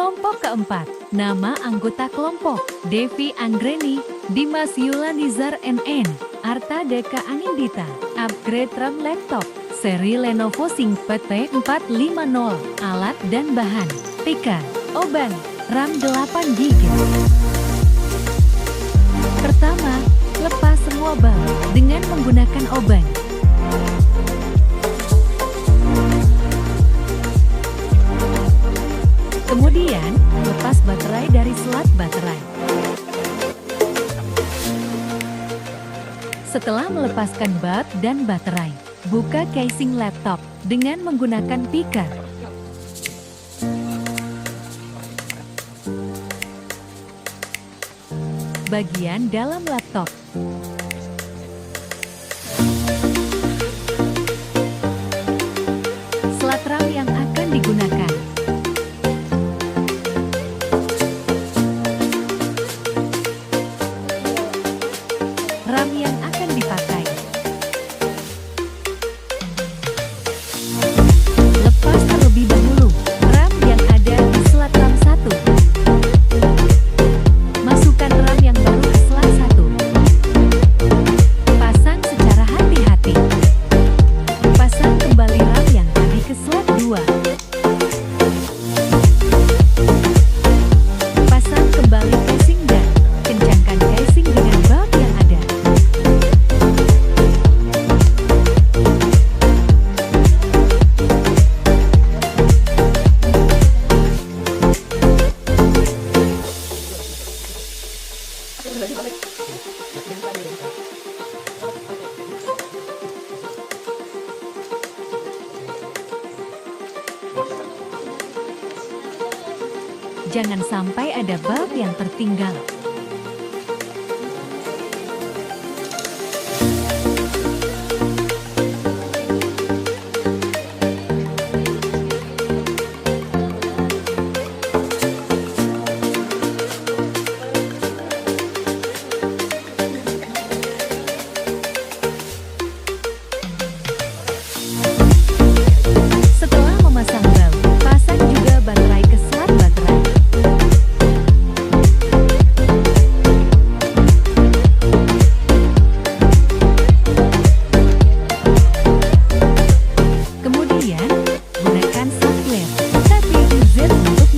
Kelompok keempat, nama anggota kelompok, Devi Anggreni, Dimas Yulanizar NN, Arta Deka Anindita. Upgrade RAM laptop, seri Lenovo ThinkPad T450, alat dan bahan, Pika, Oban, RAM 8GB. Pertama, lepas semua bal dengan menggunakan Oban. Kemudian, lepas baterai dari slat baterai. Setelah melepaskan bat dan baterai, buka casing laptop dengan menggunakan pika. Bagian dalam laptop. Slat RAM yang akan digunakan. RAM yang akan dipakai. Lepas terlebih dahulu RAM yang ada di slat RAM 1. Masukkan RAM yang baru ke slat 1. Pasang secara hati-hati. Pasang kembali RAM yang tadi ke slat 2. Pasang kembali casing dan kencangkan casing dengan belt yang ada. Jangan sampai ada bulb yang tertinggal. Setelah memasang bulb, pasang juga baterai ke slat baterai. Kemudian, gunakan software TPUZ untuk